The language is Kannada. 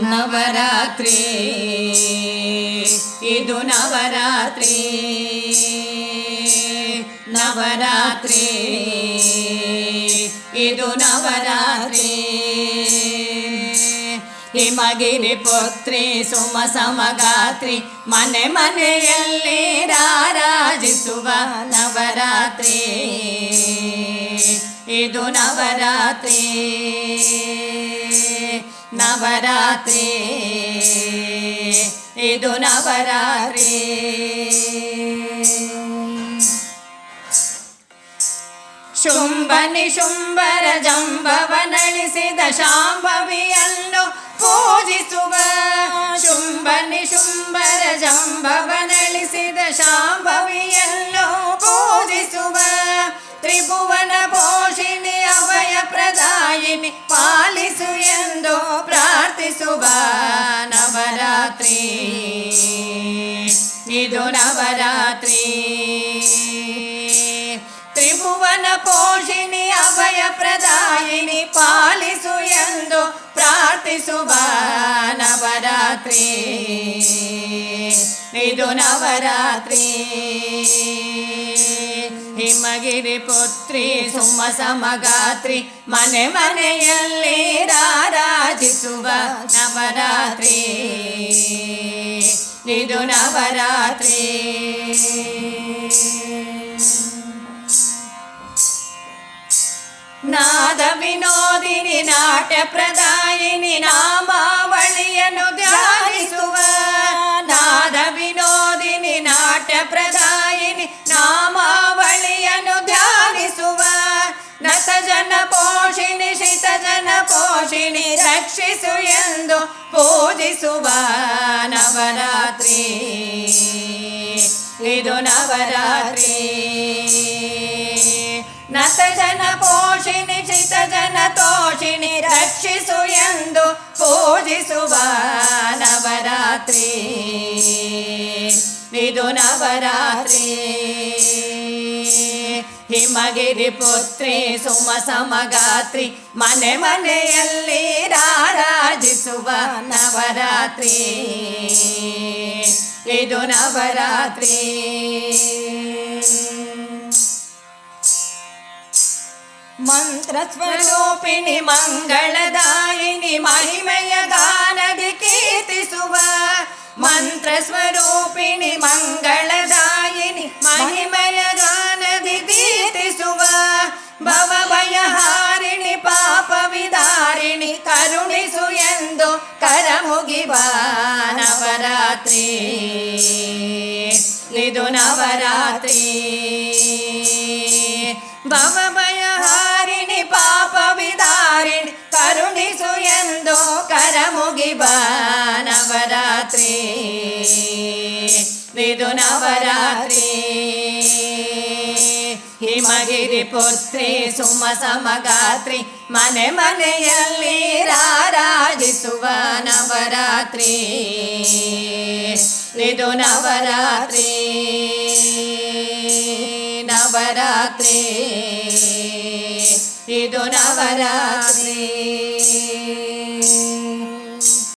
ನವರಾತ್ರಿ ಇದು ನವರಾತ್ರಿ ನವರಾತ್ರಿ ಇದು ನವರಾತ್ರಿ ಹಿಮಗಿರಿ ಪುತ್ರಿ ಸುಮ ಸಮಗಾತ್ರಿ ಮನೆ ಮನೆಯಲ್ಲಿ ರಾರಾಜಿಸುವ ನವರಾತ್ರಿ ಇದು ನವರಾತ್ರಿ ನವರಾತ್ರಿ ಇದು ನವರಾತ್ರಿ ಶುಂಭ ನಿಶುಂಭರ ಜಂಬವನಳಿಸಿದ ಶಾಂಭವಿಯನ್ನು ಪೂಜಿಸುವ ಶುಂಭ ನಿಶುಂಭರ ಜಂಬವನಳಿಸಿದ ಶಾಂಭವಿಯನ್ನು ಪೂಜಿಸುವ ತ್ರಿಭುವನ ಪೋಷಿಣಿ ಅಭಯ ಪ್ರದಾಯಿನಿ ಪಾಲಿಸು ಎಂದು ಪ್ರಾರ್ಥಿಸುವ ನವರಾತ್ರಿ ಇದು ನವರಾತ್ರಿ ತ್ರಿಭುವನ ಪೋಷಿಣಿ ಅಭಯ ಪ್ರದಾಯಿನಿ ಪಾಲಿಸು ಎಂದು ಪ್ರಾರ್ಥಿಸುವ ನವರಾತ್ರಿ ಇದು ನವರಾತ್ರಿ ಹಿಮಗಿರಿ ಪುತ್ರಿ ಸುಮ ಸಮಗಾತ್ರಿ ಮನೆ ಮನೆಯಲ್ಲಿ ರಾರಾಜಿಸುವ ನವರಾತ್ರಿ ಇದು ನವರಾತ್ರಿ ನಾದ ವಿನೋದಿನಿ ನಾಟ್ಯ ಪ್ರದಾಯಿನಿ ನಾಮಾವಳಿಯನ್ನು ಧ್ಯಾನಿಸುವ ನಾದ ವಿನೋದಿನಿ ನಾಟ್ಯ ಪ್ರದಾಯಿನಿ ನಾಮಾವಳಿಯನ್ನು ಧ್ಯಾನಿಸುವ ನತ ಜನ ಪೋಷಿಣಿ ಶಿತ ಜನ ಪೋಷಿಣಿ ರಕ್ಷಿಸು ಎಂದು ಪೂಜಿಸುವ ನವರಾತ್ರಿ ಇದು ನವರಾತ್ರಿ ನತ ಜನ ಪೋಷಿಣಿ ಚಿತ ಜನ ತೋಷಿಣಿ ರಕ್ಷಿಸು ಎಂದು ಪೂಜಿಸುವ ನವರಾತ್ರಿ ಇದು ನವರಾತ್ರಿ ಹಿಮಗಿರಿ ಪುತ್ರಿ ಸುಮ ಸಮಗಾತ್ರಿ ಮನೆ ಮನೆಯಲ್ಲಿ ರಾರಾಜಿಸುವ ನವರಾತ್ರಿ ಇದು ನವರಾತ್ರಿ ಮಂತ್ರ ಸ್ವರೂಪಿಣಿ ಮಂಗಳದಾಯಿನಿ ಮಹಿಮೆಯ ಗಾನದಿ ಕೀರ್ತಿಸುವ ಮಂತ್ರ ಸ್ವರೂಪಿಣಿ ಮಂಗಳದಾಯಿನಿ ಮಹಿಮೆಯ ಗಾನದಿ ಕೀರ್ತಿಸುವ ಭವಭಯಹಾರಿಣಿ ಪಾಪ ವಿದಾರಿಣಿ ಕರುಣಿಸು ಎಂದು ಕರಮುಗಿವ ನವರಾತ್ರಿ ಇದು ನವರಾತ್ರಿ ಭವಭಯಹಾರಿಣಿ ಪಾಪ ವಿದಾರಿಣಿ ಕರುಣಿಸು ಎಂದು ಕರಮುಗಿವ ನವರಾತ್ರಿ ಇದು ನವರಾತ್ರಿ ಹಿಮಗಿರಿ ಪುತ್ರಿ ಸುಮ ಸಮಗಾತ್ರಿ ಮನೆ ಮನೆಯಲ್ಲಿ ರಾರಾಜಿಸುವ ನವರಾತ್ರಿ ಇದು ನವರಾತ್ರಿ ನವರಾತ್ರಿ ಇದು ನವರಾತ್ರಿ